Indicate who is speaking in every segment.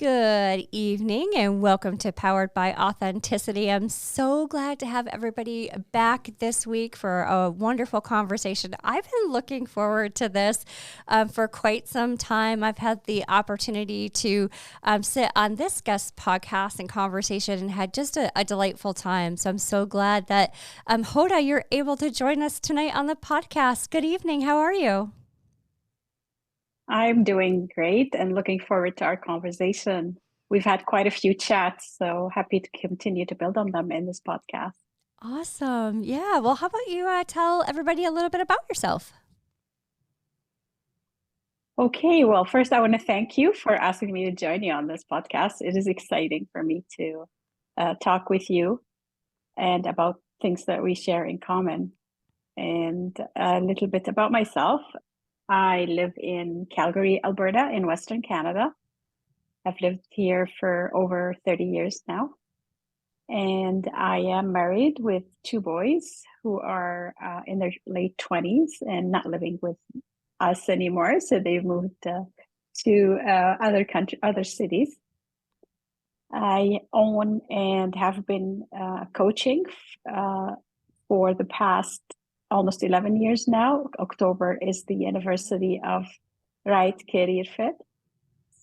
Speaker 1: Good evening and welcome to Powered by Authenticity. I'm so glad to have everybody back this week for a wonderful conversation. I've been looking forward to this for quite some time. I've had the opportunity to sit on this guest podcast and conversation and had just a delightful time. So I'm so glad that Hoda, you're able to join us tonight on the podcast. Good evening. How are you?
Speaker 2: I'm doing great and looking forward to our conversation. We've had quite a few chats, so happy to continue to build on them in this podcast.
Speaker 1: Awesome. Yeah. Well, how about you tell everybody a little bit about yourself?
Speaker 2: Okay, well, first I want to thank you for asking me to join you on this podcast. It is exciting for me to talk with you and about things that we share in common. And a little bit about myself. I live in Calgary, Alberta, in Western Canada. I've lived here for over 30 years now. And I am married with two boys who are in their late 20s and not living with us anymore. So they've moved to other cities. I own and have been coaching for the past almost 11 years now. October is the anniversary of Right Career Fit.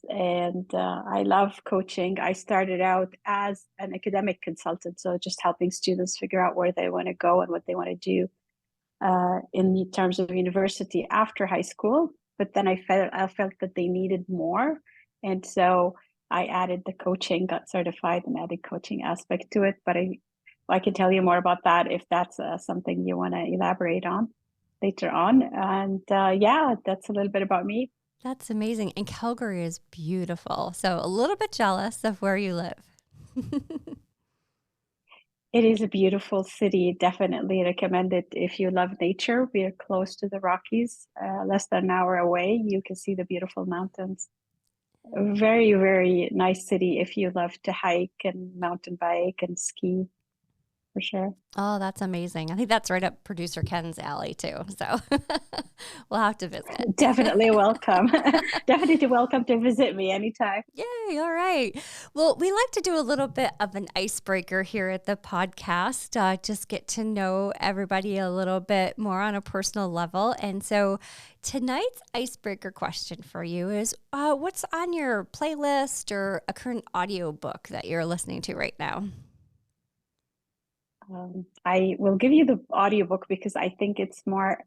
Speaker 2: And I love coaching. I started out as an academic consultant, so just helping students figure out where they want to go and what they want to do in terms of university after high school. But then I felt that they needed more. And so I added the coaching, got certified and added coaching aspect to it. But I can tell you more about that if that's something you want to elaborate on later on. And yeah, that's a little bit about me.
Speaker 1: That's amazing. And Calgary is beautiful. So a little bit jealous of where you live.
Speaker 2: It is a beautiful city. Definitely recommend it if you love nature. We are close to the Rockies, less than an hour away. You can see the beautiful mountains. A very, very nice city if you love to hike and mountain bike and ski, for sure.
Speaker 1: Oh, that's amazing. I think that's right up producer Ken's alley too. So we'll have to visit.
Speaker 2: Definitely welcome. Definitely welcome to visit me anytime.
Speaker 1: Yay. All right. Well, we like to do a little bit of an icebreaker here at the podcast, just get to know everybody a little bit more on a personal level. And so tonight's icebreaker question for you is what's on your playlist or a current audiobook that you're listening to right now?
Speaker 2: I will give you the audiobook because I think it's more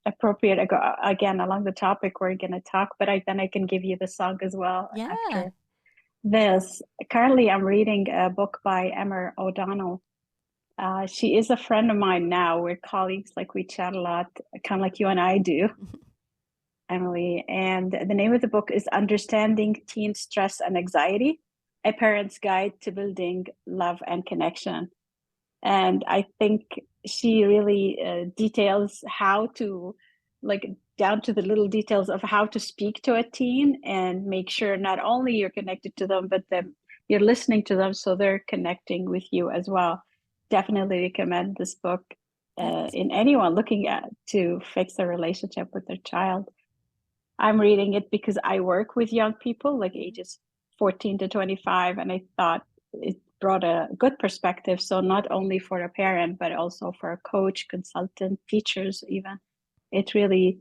Speaker 2: appropriate. Again, along the topic we're going to talk, but then I can give you the song as well
Speaker 1: Yeah.
Speaker 2: after this. Currently, I'm reading a book by Emma O'Donnell. She is a friend of mine now. We're colleagues, like we chat a lot, kind of like you and I do, Emily. And the name of the book is Understanding Teen Stress and Anxiety, A Parent's Guide to Building Love and Connection. And I think she really details how to, like, down to the little details of how to speak to a teen and make sure not only you're connected to them, but that you're listening to them so they're connecting with you as well. Definitely recommend this book in anyone looking to fix a relationship with their child. I'm reading it because I work with young people, like ages 14 to 25, and I thought it brought a good perspective. So not only for a parent, but also for a coach, consultant, teachers, even. It really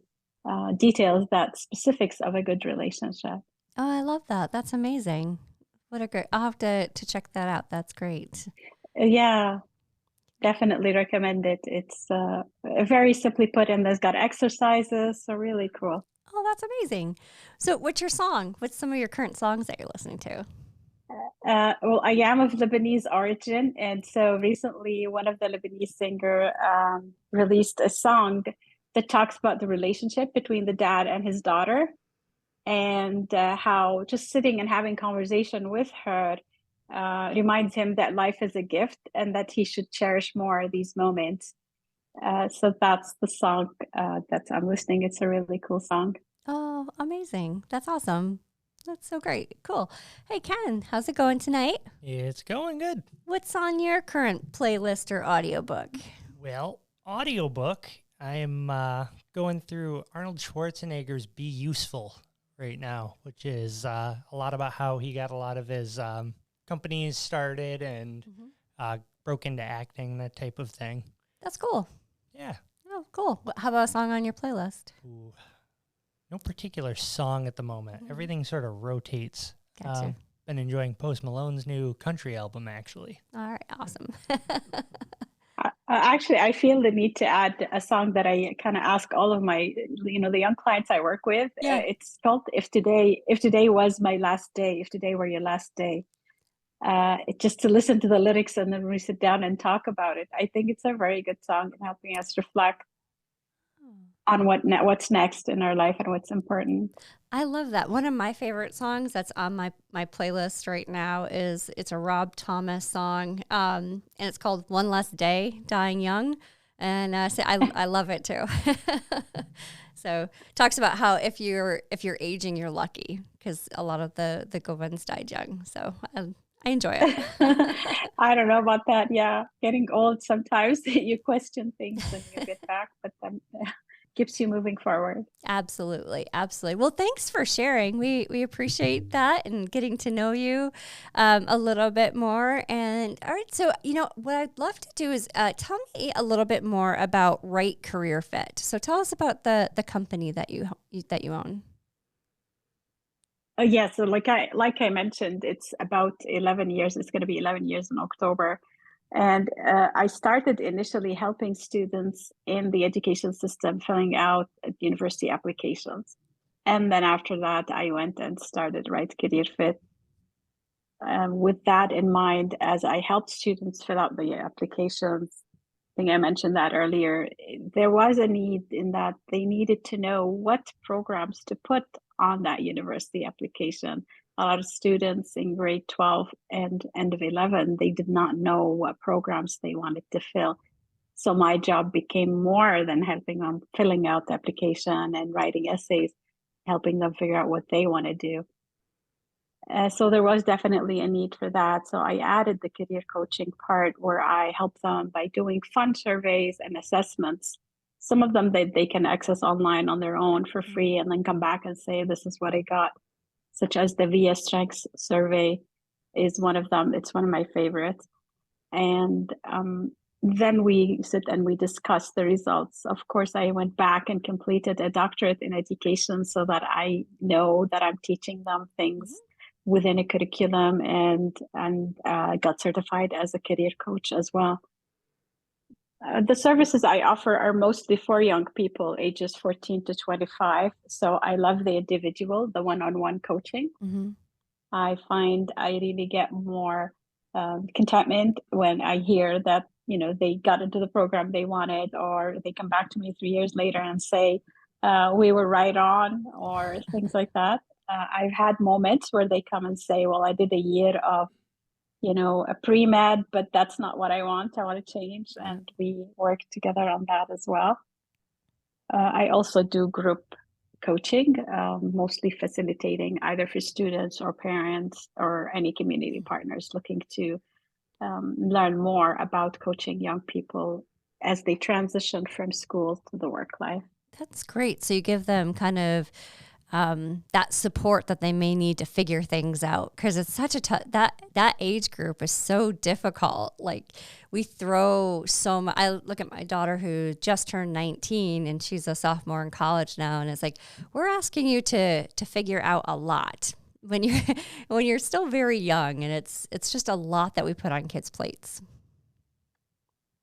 Speaker 2: details that specifics of a good relationship.
Speaker 1: Oh, I love that. That's amazing. What a great, I'll have to check that out. That's great.
Speaker 2: Yeah, definitely recommend it. It's very simply put, and there's got exercises, so really cool.
Speaker 1: Oh, that's amazing. So what's your song? What's some of your current songs that you're listening to?
Speaker 2: Well, I am of Lebanese origin, and so recently one of the Lebanese singer released a song that talks about the relationship between the dad and his daughter, and how just sitting and having conversation with her reminds him that life is a gift and that he should cherish more these moments. So that's the song that I'm listening. It's a really cool song.
Speaker 1: Oh, amazing. That's awesome. That's so great. Cool. Hey, Ken, how's it going tonight?
Speaker 3: It's going good.
Speaker 1: What's on your current playlist or audiobook?
Speaker 3: Well, audiobook, I am going through Arnold Schwarzenegger's Be Useful right now, which is a lot about how he got a lot of his companies started and broke into acting, that type of thing.
Speaker 1: That's cool.
Speaker 3: Yeah.
Speaker 1: Oh, cool. How about a song on your playlist?
Speaker 3: Ooh. No particular song at the moment. Everything sort of rotates.
Speaker 1: Gotcha.
Speaker 3: Been enjoying Post Malone's new country album, actually.
Speaker 1: All right. Awesome.
Speaker 2: Actually, I feel the need to add a song that I kind of ask all of my, the young clients I work with.
Speaker 1: Yeah.
Speaker 2: It's called "If Today Was My Last Day." If today were your last day, just to listen to the lyrics and then we sit down and talk about it. I think it's a very good song in helping us reflect on what's next in our life and what's important.
Speaker 1: I love that. One of my favorite songs that's on my playlist right now it's a Rob Thomas song, and it's called "One Less Day, Dying Young," and so I love it too. So talks about how if you're aging, you're lucky because a lot of the good ones died young. So I enjoy it.
Speaker 2: I don't know about that. Yeah, getting old sometimes you question things and you get back, but then keeps you moving forward.
Speaker 1: Absolutely. Absolutely. Well, thanks for sharing. We appreciate that and getting to know you a little bit more. And all right, so, what I'd love to do is tell me a little bit more about Right Career Fit. So tell us about the company that you own.
Speaker 2: Yeah, so like I mentioned, it's about 11 years. It's going to be 11 years in October. And I started initially helping students in the education system filling out university applications. And then after that, I went and started Right Career Fit. With that in mind, as I helped students fill out the applications, I think I mentioned that earlier, there was a need in that they needed to know what programs to put on that university application. A lot of students in grade 12 and end of 11, they did not know what programs they wanted to fill. So my job became more than helping them filling out the application and writing essays, helping them figure out what they want to do. So there was definitely a need for that. So I added the career coaching part where I help them by doing fun surveys and assessments. Some of them they can access online on their own for free and then come back and say, this is what I got, such as the VIA Strengths survey is one of them. It's one of my favorites. And then we sit and we discuss the results. Of course, I went back and completed a doctorate in education so that I know that I'm teaching them things within a curriculum and got certified as a career coach as well. The services I offer are mostly for young people, ages 14 to 25. So I love the individual, the one-on-one coaching. I find I really get more contentment when I hear that, they got into the program they wanted, or they come back to me 3 years later and say, we were right on, or things like that. I've had moments where they come and say, well, I did a year of, a pre-med, but that's not what I want. I want to change. And we work together on that as well. I also do group coaching, mostly facilitating either for students or parents or any community partners looking to learn more about coaching young people as they transition from school to the work life.
Speaker 1: That's great. So you give them kind of that support that they may need to figure things out, because it's such a that age group is so difficult. Like we throw so much. I look at my daughter who just turned 19 and she's a sophomore in college now, and it's like we're asking you to figure out a lot when you're still very young, and it's just a lot that we put on kids' plates.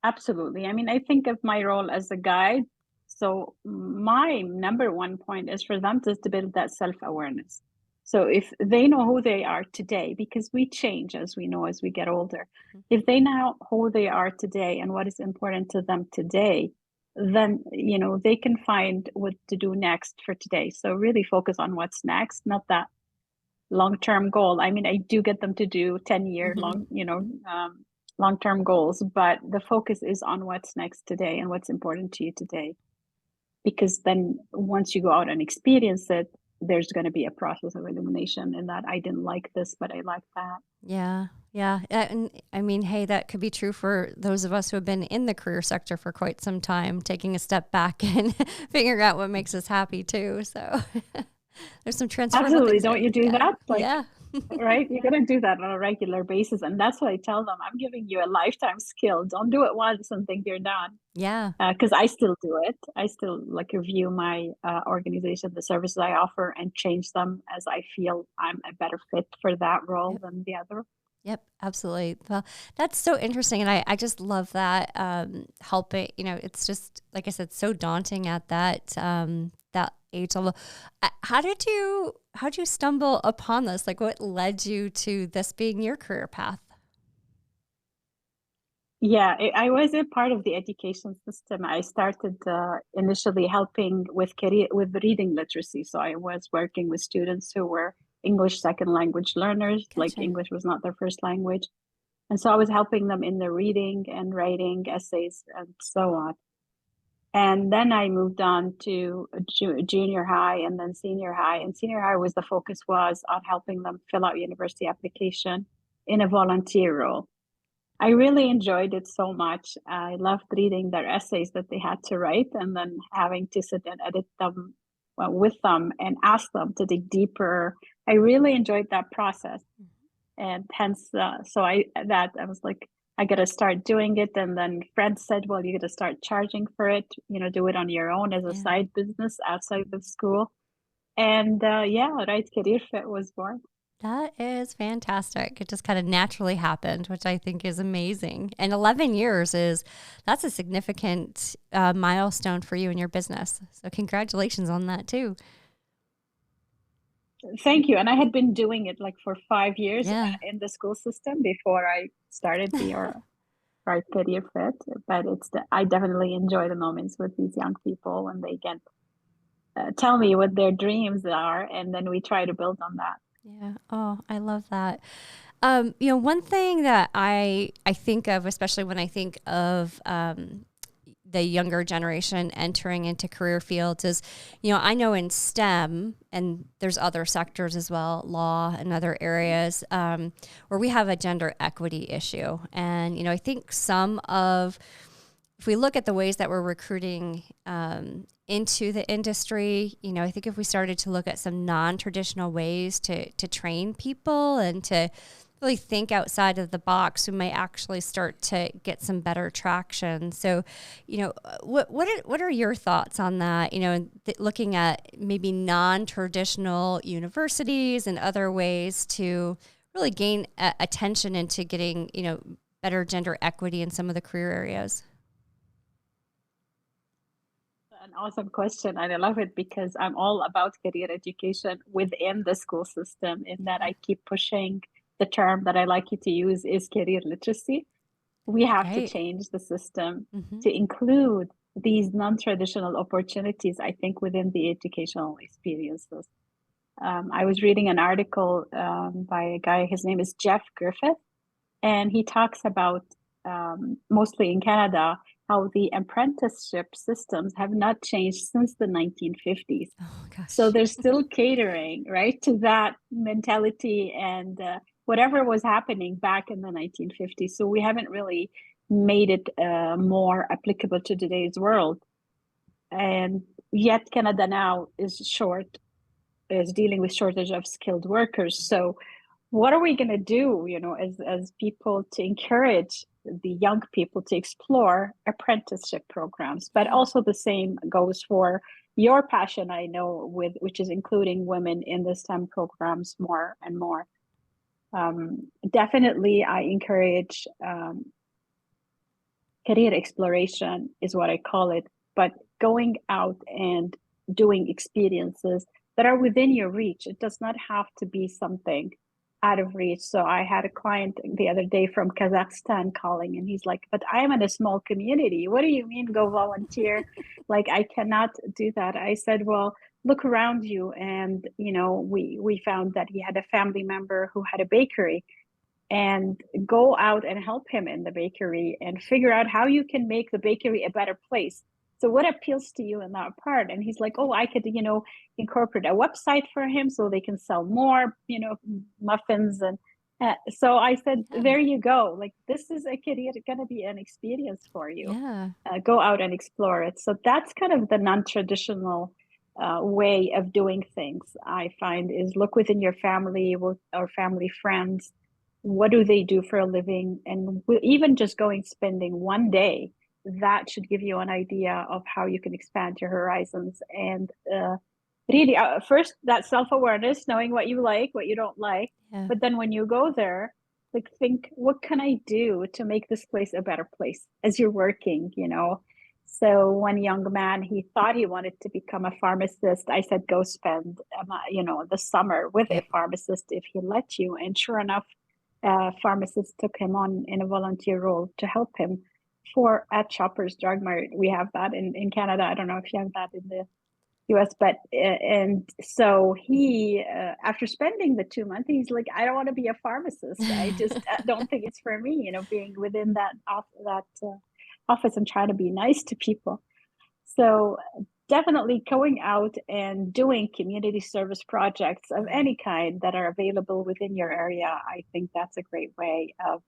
Speaker 2: Absolutely. I mean, I think of my role as a guide. So my number one point is for them to build that self-awareness. So if they know who they are today, because we change as we know as we get older, if they know who they are today and what is important to them today, then they can find what to do next for today. So really focus on what's next, not that long-term goal. I mean, I do get them to do 10-year long-term goals, but the focus is on what's next today and what's important to you today. Because then once you go out and experience it, there's going to be a process of elimination in that I didn't like this, but I like that.
Speaker 1: Yeah. Yeah. And I mean, hey, that could be true for those of us who have been in the career sector for quite some time, taking a step back and figuring out what makes us happy too. So There's some transferable
Speaker 2: Absolutely.
Speaker 1: things
Speaker 2: Don't
Speaker 1: there.
Speaker 2: you do
Speaker 1: Yeah.
Speaker 2: that? Like,
Speaker 1: Yeah.
Speaker 2: right? You're going to do that on a regular basis. And that's what I tell them. I'm giving you a lifetime skill. Don't do it once and think you're done.
Speaker 1: Yeah.
Speaker 2: Because I still do it. I still like review my organization, the services I offer, and change them as I feel I'm a better fit for that role
Speaker 1: Yep.
Speaker 2: than the other.
Speaker 1: Yep, absolutely. Well, that's so interesting. And I just love that helping, it's just, like I said, so daunting at that age level. How did you stumble upon this? Like what led you to this being your career path?
Speaker 2: Yeah, I was a part of the education system. I started initially helping with reading literacy. So I was working with students who were English second language learners, like
Speaker 1: Gotcha.
Speaker 2: English was not their first language. And so I was helping them in the reading and writing essays and so on. And then I moved on to junior high and then senior high. And senior high was the focus was on helping them fill out university application in a volunteer role. I really enjoyed it so much. I loved reading their essays that they had to write and then having to sit and edit them with them and ask them to dig deeper. I really enjoyed that process. And hence, I was like, I got to start doing it. And then friends said, well, you got to start charging for it, do it on your own as a side business outside of school. And Right Career Fit was born.
Speaker 1: That is fantastic. It just kind of naturally happened, which I think is amazing. And 11 years that's a significant milestone for you and your business. So congratulations on that too.
Speaker 2: Thank you. And I had been doing it like for 5 years
Speaker 1: in
Speaker 2: the school system before I started the Right Career Fit. But I definitely enjoy the moments with these young people when they get tell me what their dreams are, and then we try to build on that.
Speaker 1: Yeah. Oh, I love that. One thing that I think of, especially when I think of the younger generation entering into career fields is, I know in STEM, and there's other sectors as well, law and other areas, where we have a gender equity issue. And, I think if we look at the ways that we're recruiting into the industry, I think if we started to look at some non-traditional ways to train people and to really think outside of the box, we might actually start to get some better traction. So, what are your thoughts on that? Looking at maybe non-traditional universities and other ways to really gain attention into getting, better gender equity in some of the career areas.
Speaker 2: An awesome question. And I love it because I'm all about career education within the school system, in that I keep pushing the term that I like you to use is career literacy. We have to change the system to include these non-traditional opportunities, I think, within the educational experiences. I was reading an article by a guy, his name is Jeff Griffith, and he talks about, mostly in Canada, how the apprenticeship systems have not changed since the 1950s.
Speaker 1: Oh, gosh.
Speaker 2: So they're still catering, right, to that mentality and whatever was happening back in the 1950s. So we haven't really made it more applicable to today's world. And yet Canada now is dealing with shortage of skilled workers. So what are we going to do, as people, to encourage the young people to explore apprenticeship programs? But also the same goes for your passion, I know, which is including women in the STEM programs more and more. Definitely, I encourage career exploration, is what I call it, but going out and doing experiences that are within your reach. It does not have to be something out of reach. So I had a client the other day from Kazakhstan calling, and he's like, but I am in a small community. What do you mean go volunteer? Like, I cannot do that. I said, well, look around you. And, we found that he had a family member who had a bakery, and go out and help him in the bakery and figure out how you can make the bakery a better place. So what appeals to you in that part? And he's like, oh, I could, incorporate a website for him so they can sell more, muffins. And so I said, there you go. Like, this is a career, going to be an experience for you.
Speaker 1: Yeah.
Speaker 2: Go out and explore it. So that's kind of the non-traditional way of doing things, I find, is look within your family or family friends. What do they do for a living? And even just spending one day, that should give you an idea of how you can expand your horizons. And really, first, that self-awareness, knowing what you like, what you don't like.
Speaker 1: Yeah.
Speaker 2: But then when you go there, like, think, what can I do to make this place a better place as you're working, So one young man, he thought he wanted to become a pharmacist. I said, go spend, the summer with a pharmacist if he let you. And sure enough, pharmacist took him on in a volunteer role to help him at Shoppers Drug Mart. We have that in Canada. I don't know if you have that in the US, but and so he, after spending the 2 months, he's like, I don't want to be a pharmacist. I just don't think it's for me, being within that office and trying to be nice to people. So definitely going out and doing community service projects of any kind that are available within your area. I think that's a great way of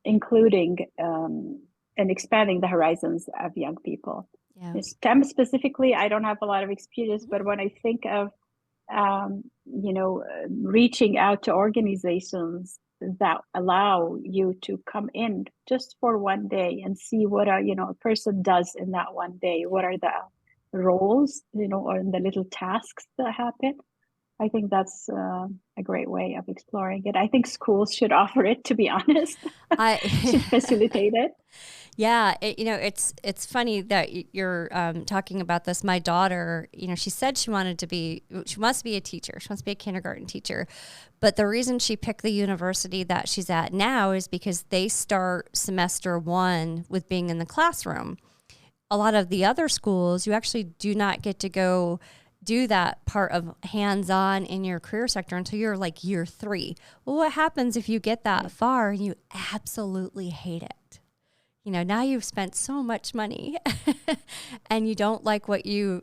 Speaker 2: including and expanding the horizons of young people.
Speaker 1: Yeah.
Speaker 2: STEM specifically, I don't have a lot of experience, but when I think of, reaching out to organizations that allow you to come in just for one day and see what a person does in that one day, what are the roles, or the little tasks that happen. I think that's a great way of exploring it. I think schools should offer it, to be honest. Should facilitate it.
Speaker 1: Yeah, it's funny that you're talking about this. My daughter, she said she wants to be a teacher. She wants to be a kindergarten teacher. But the reason she picked the university that she's at now is because they start semester 1 with being in the classroom. A lot of the other schools, you actually do not get to go do that part of hands-on in your career sector until you're like year 3. Well, what happens if you get that far and you absolutely hate it? Now you've spent so much money and you don't like what you're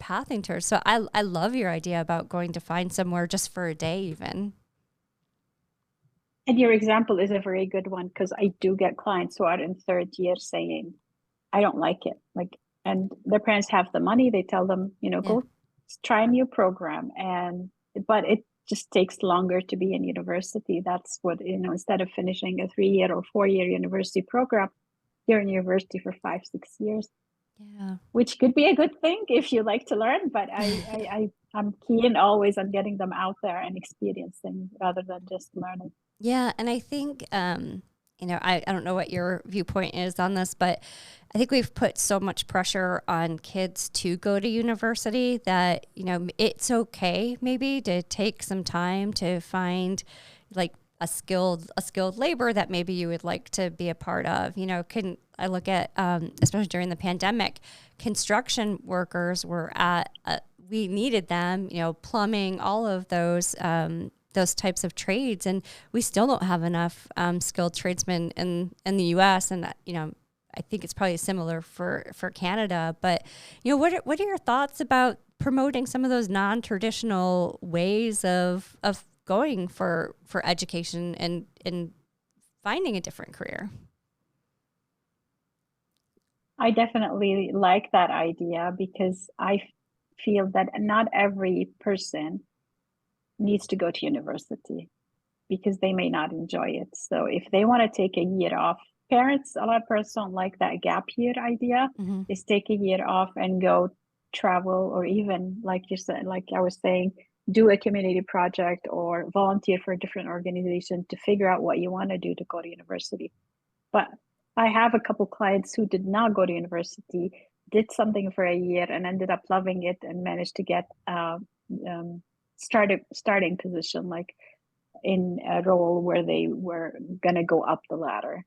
Speaker 1: pathing towards. So I love your idea about going to find somewhere just for a day even.
Speaker 2: And your example is a very good one, because I do get clients who are in 3rd year saying, I don't like it. And their parents have the money. They tell them, go try a new program. But it just takes longer to be in university. That's what, instead of finishing a 3-year or 4-year university program, you're in university for 5-6 years.
Speaker 1: Yeah.
Speaker 2: Which could be a good thing if you like to learn, but I'm keen always on getting them out there and experiencing rather than just learning.
Speaker 1: Yeah. And I think, I don't know what your viewpoint is on this, but I think we've put so much pressure on kids to go to university that, it's okay maybe to take some time to find like a skilled labor that maybe you would like to be a part of. I look at, especially during the pandemic, construction workers were we needed them, plumbing, all of those types of trades, and we still don't have enough skilled tradesmen in the U.S. And I think it's probably similar for Canada. But what are your thoughts about promoting some of those non-traditional ways of going for education and finding a different career?
Speaker 2: I definitely like that idea, because I feel that not every person needs to go to university, because they may not enjoy it. So if they want to take a year off, a lot of parents don't like that gap year idea.
Speaker 1: Mm-hmm.
Speaker 2: Is take a year off and go travel, or even like you said, like I was saying, do a community project or volunteer for a different organization to figure out what you want to do to go to university. But I have a couple clients who did not go to university, did something for a year and ended up loving it, and managed to get starting position, like in a role where they were going to go up the ladder.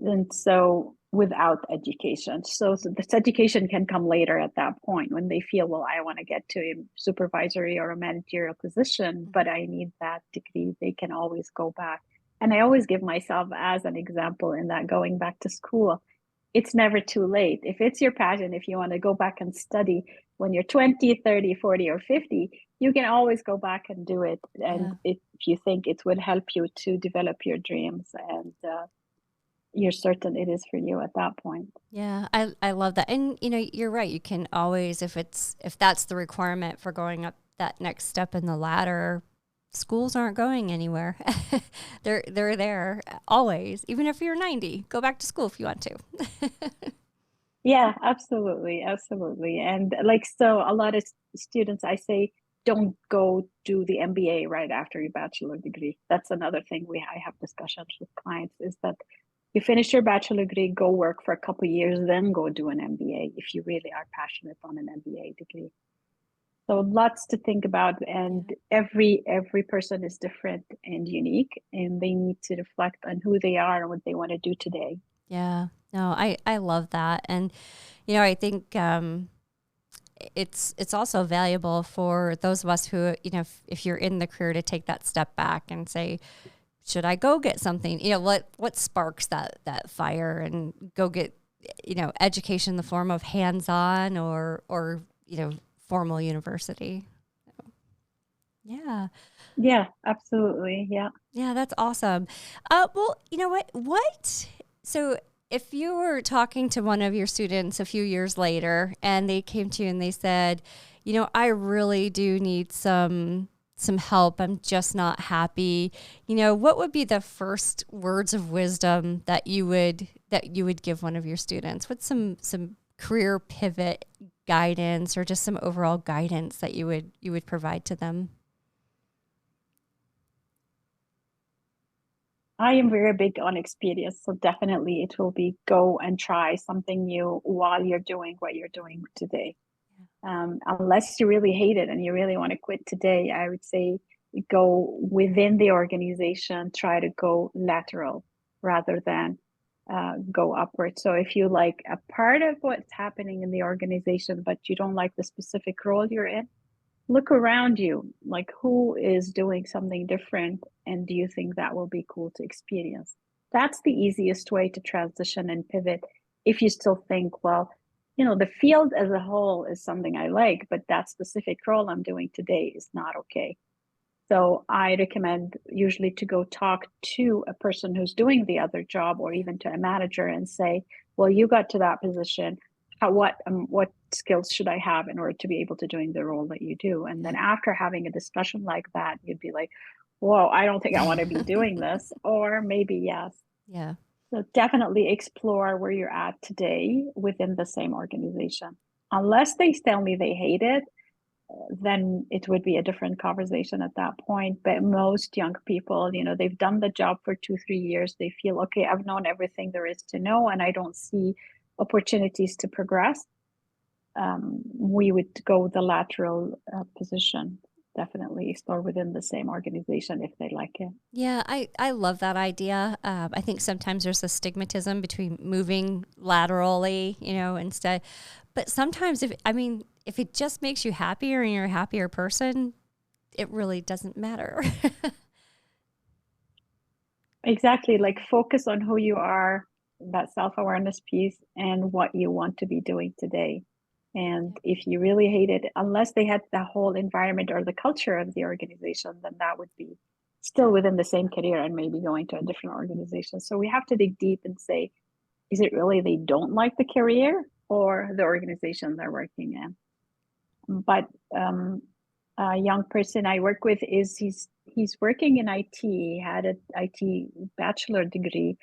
Speaker 2: And so without education. So this education can come later at that point when they feel, well, I want to get to a supervisory or a managerial position, but I need that degree. They can always go back. And I always give myself as an example in that going back to school. It's never too late. If it's your passion, if you want to go back and study when you're 20, 30, 40, or 50, you can always go back and do it. And if you think it would help you to develop your dreams and you're certain it is for you at that point.
Speaker 1: Yeah, I love that. And you're right. You can always, if that's the requirement for going up that next step in the ladder, schools aren't going anywhere. They're there always. Even if you're 90, go back to school if you want to.
Speaker 2: Yeah, absolutely. Absolutely. And like, so a lot of students, I say, don't go do the MBA right after your bachelor degree. That's another thing I have discussions with clients, is that you finish your bachelor degree, go work for a couple of years, then go do an MBA if you really are passionate on an MBA degree. So lots to think about, and every person is different and unique, and they need to reflect on who they are and what they want to do today.
Speaker 1: Yeah, no, I love that. And, I think it's also valuable for those of us who, if you're in the career, to take that step back and say, should I go get something? What sparks that fire, and go get, education in the form of hands-on or formal university. Yeah.
Speaker 2: Yeah, absolutely. Yeah.
Speaker 1: Yeah, that's awesome. Well, you know what? So if you were talking to one of your students a few years later and they came to you and they said, I really do need some help. I'm just not happy. What would be the first words of wisdom that you would give one of your students? What's some career pivot guidance, or just some overall guidance that you would provide to them?
Speaker 2: I am very big on experience, so definitely it will be go and try something new while you're doing what you're doing today. Unless you really hate it and you really want to quit today, I would say go within the organization, try to go lateral rather than go upward. So if you like a part of what's happening in the organization, but you don't like the specific role you're in, look around you, like who is doing something different, and do you think that will be cool to experience? That's the easiest way to transition and pivot. If you still think, well, the field as a whole is something I like, but that specific role I'm doing today is not okay. So I recommend usually to go talk to a person who's doing the other job, or even to a manager, and say, well, you got to that position. What skills should I have in order to be able to doing the role that you do? And then after having a discussion like that, you'd be like, whoa, I don't think I want to be doing this. Or maybe yes.
Speaker 1: Yeah.
Speaker 2: So definitely explore where you're at today within the same organization. Unless they tell me they hate it, then it would be a different conversation at that point. But most young people, they've done the job for 2-3 years. They feel, okay, I've known everything there is to know, and I don't see opportunities to progress. We would go the lateral position. Definitely explore within the same organization if they like it.
Speaker 1: Yeah, I love that idea. I think sometimes there's a stigmatism between moving laterally, instead. But sometimes if it just makes you happier and you're a happier person, it really doesn't matter.
Speaker 2: Exactly. Like focus on who you are, that self-awareness piece, and what you want to be doing today. And if you really hate it, unless they had the whole environment or the culture of the organization, then that would be still within the same career and maybe going to a different organization. So we have to dig deep and say, is it really they don't like the career or the organization they're working in? But a young person I work with he's working in IT. He had an IT bachelor degree,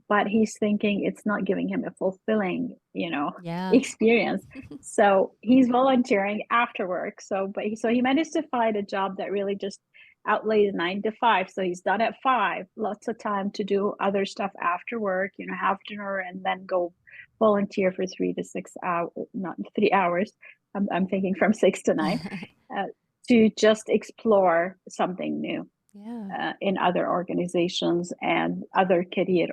Speaker 2: but he's thinking it's not giving him a fulfilling, experience. So he's volunteering after work. So he managed to find a job that really just outlays 9 to 5. So he's done at 5, lots of time to do other stuff after work, have dinner, and then go volunteer for 3 to 6 hours, not 3 hours. I'm thinking from 6 to 9, to just explore something new.
Speaker 1: Yeah.
Speaker 2: In other organizations and other career,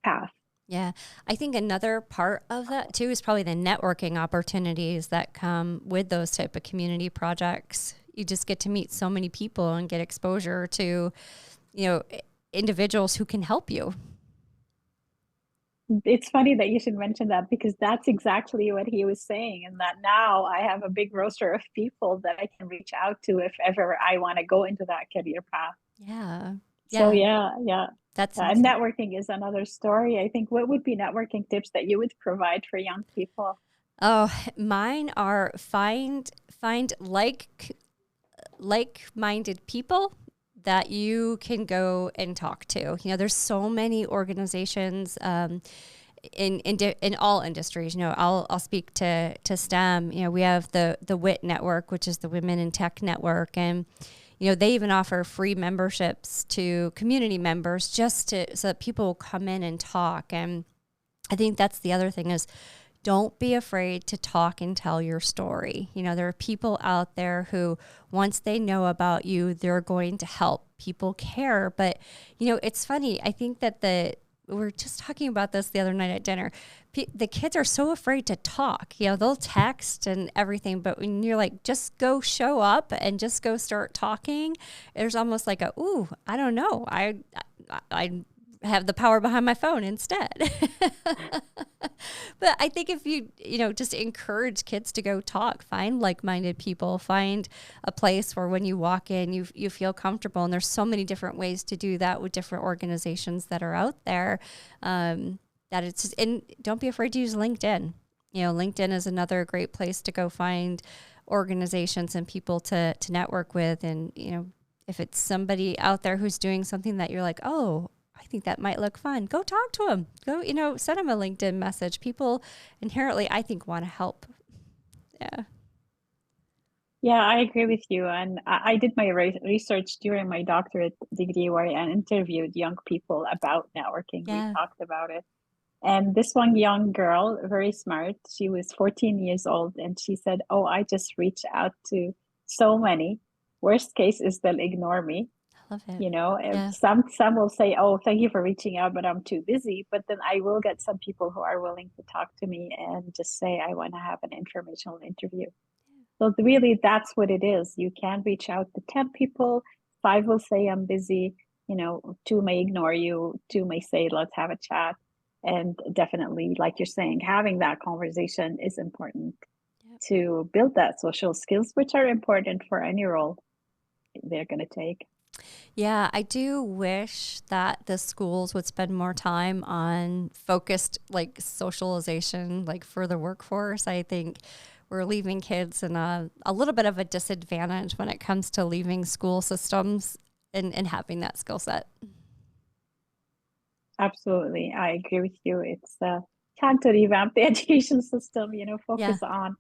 Speaker 2: path.
Speaker 1: Yeah. I think another part of that too is probably the networking opportunities that come with those type of community projects. You just get to meet so many people and get exposure to, individuals who can help you.
Speaker 2: It's funny that you should mention that, because that's exactly what he was saying. And that now I have a big roster of people that I can reach out to if ever I want to go into that career path.
Speaker 1: Yeah.
Speaker 2: So yeah.
Speaker 1: That's
Speaker 2: And networking is another story. I think what would be networking tips that you would provide for young people?
Speaker 1: Oh, mine are find like-minded people that you can go and talk to. You know, there's so many organizations in all industries. You know, I'll speak to STEM. You know, we have the WIT network, which is the Women in Tech Network, and you know, they even offer free memberships to community members so that people will come in and talk. And I think that's the other thing is, don't be afraid to talk and tell your story. You know, there are people out there who, once they know about you, they're going to help. People care. But, you know, it's funny. I think that we were just talking about this the other night at dinner. The kids are so afraid to talk. You know, they'll text and everything. But when you're like, just go show up and just go start talking, there's almost like I don't know. I have the power behind my phone instead. But I think if you just encourage kids to go talk, find like-minded people, find a place where when you walk in, you feel comfortable. And there's so many different ways to do that with different organizations that are out there. And don't be afraid to use LinkedIn. You know, LinkedIn is another great place to go find organizations and people to network with. And, you know, if it's somebody out there who's doing something that you're like, oh, I think that might look fun, go talk to them. Go, send them a LinkedIn message. People inherently, I think, want to help. Yeah.
Speaker 2: Yeah, I agree with you. And I did my research during my doctorate degree where I interviewed young people about networking. We talked about it. And this one young girl, very smart, she was 14 years old, and she said, oh, I just reached out to so many. Worst case is they'll ignore me.
Speaker 1: Love it.
Speaker 2: You know, some will say, oh, thank you for reaching out, but I'm too busy. But then I will get some people who are willing to talk to me and just say, I want to have an informational interview. So really, that's what it is. You can reach out to 10 people. 5 will say, I'm busy. You know, 2 may ignore you. 2 may say, let's have a chat. And definitely, like you're saying, having that conversation is important to build that social skills, which are important for any role they're going to take.
Speaker 1: Yeah, I do wish that the schools would spend more time on focused like socialization, like for the workforce. I think we're leaving kids in a little bit of a disadvantage when it comes to leaving school systems and having that skill set.
Speaker 2: Absolutely. I agree with you. It's time to revamp the education system, focus on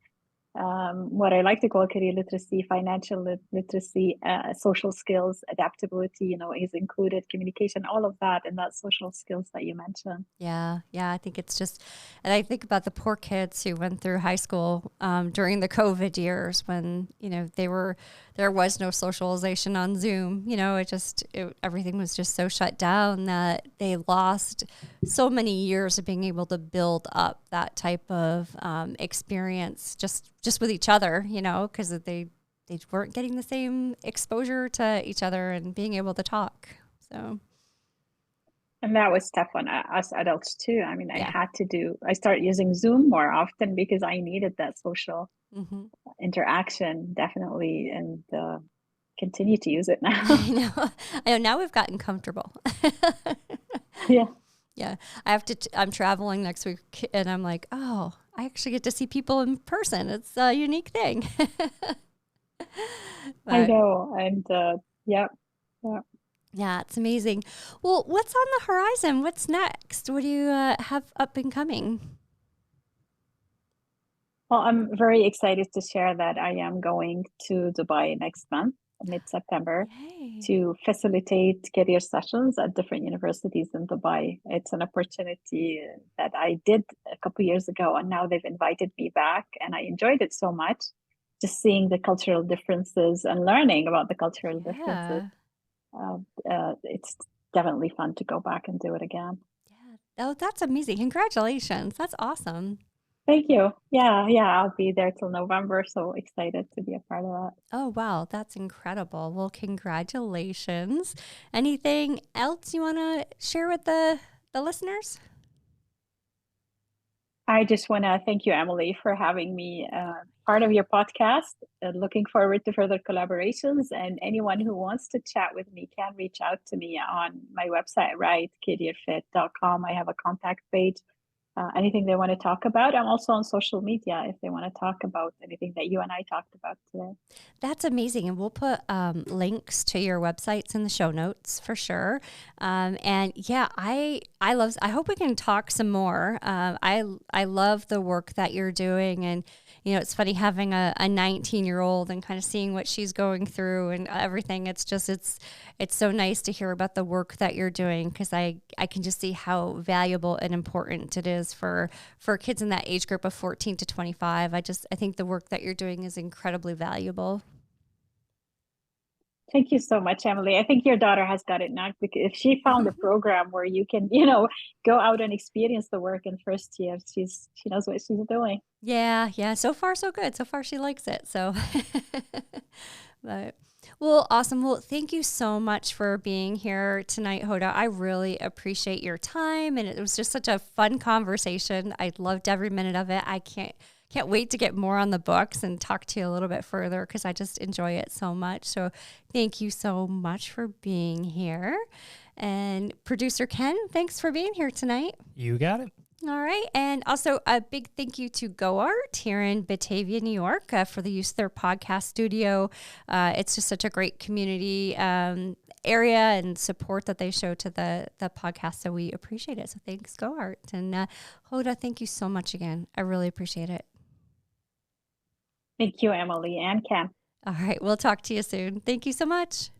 Speaker 2: what I like to call career literacy, financial literacy, social skills, adaptability, is included, communication, all of that, and that social skills that you mentioned.
Speaker 1: Yeah. I think it's just, and I think about the poor kids who went through high school during the COVID years when, there was no socialization on Zoom. Everything was just so shut down that they lost so many years of being able to build up that type of experience just with each other, because they weren't getting the same exposure to each other and being able to talk. So.
Speaker 2: And that was tough on us adults too. I mean, I started using Zoom more often because I needed that social interaction, definitely, and continue to use it now.
Speaker 1: I know. Now we've gotten comfortable. Yeah. I'm traveling next week and I'm like, oh, I actually get to see people in person. It's a unique thing.
Speaker 2: I know. And yeah.
Speaker 1: Yeah, it's amazing. Well, what's on the horizon? What's next? What do you have up and coming?
Speaker 2: Well, I'm very excited to share that I am going to Dubai next month, mid-September, to facilitate career sessions at different universities in Dubai. It's an opportunity that I did a couple years ago, and now they've invited me back, and I enjoyed it so much, just seeing the cultural differences and learning about the cultural differences. It's definitely fun to go back and do it again.
Speaker 1: Yeah. Oh, that's amazing. Congratulations. That's awesome.
Speaker 2: Thank you. Yeah. I'll be there till November. So excited to be a part of that.
Speaker 1: Oh, wow. That's incredible. Well, congratulations. Anything else you want to share with the listeners?
Speaker 2: I just want to thank you, Emily, for having me part of your podcast. Looking forward to further collaborations. And anyone who wants to chat with me can reach out to me on my website, right? careerfit.com. I have a contact page. Anything they want to talk about. I'm also on social media if they want to talk about anything that you and I talked about today.
Speaker 1: That's amazing. And we'll put links to your websites in the show notes for sure. And yeah, I hope we can talk some more. I love the work that you're doing. And, you know, it's funny having a 19-year-old and kind of seeing what she's going through and everything. It's so nice to hear about the work that you're doing, because I can just see how valuable and important it is for kids in that age group of 14 to 25. I think the work that you're doing is incredibly valuable.
Speaker 2: Thank you so much, Emily. I think your daughter has got it now, because if she found a program where you can, go out and experience the work in first year, she knows what she's doing.
Speaker 1: Yeah. So far, so good. So far, she likes it. So, but well, awesome. Well, thank you so much for being here tonight, Hoda. I really appreciate your time, and it was just such a fun conversation. I loved every minute of it. I can't wait to get more on the books and talk to you a little bit further, because I just enjoy it so much. So thank you so much for being here. And producer Ken, thanks for being here tonight.
Speaker 3: You got it.
Speaker 1: All right. And also a big thank you to GoArt here in Batavia, New York, for the use of their podcast studio. It's just such a great community area and support that they show to the podcast. So we appreciate it. So thanks, GoArt. And Hoda, thank you so much again. I really appreciate it.
Speaker 2: Thank you, Emily and Ken.
Speaker 1: All right. We'll talk to you soon. Thank you so much.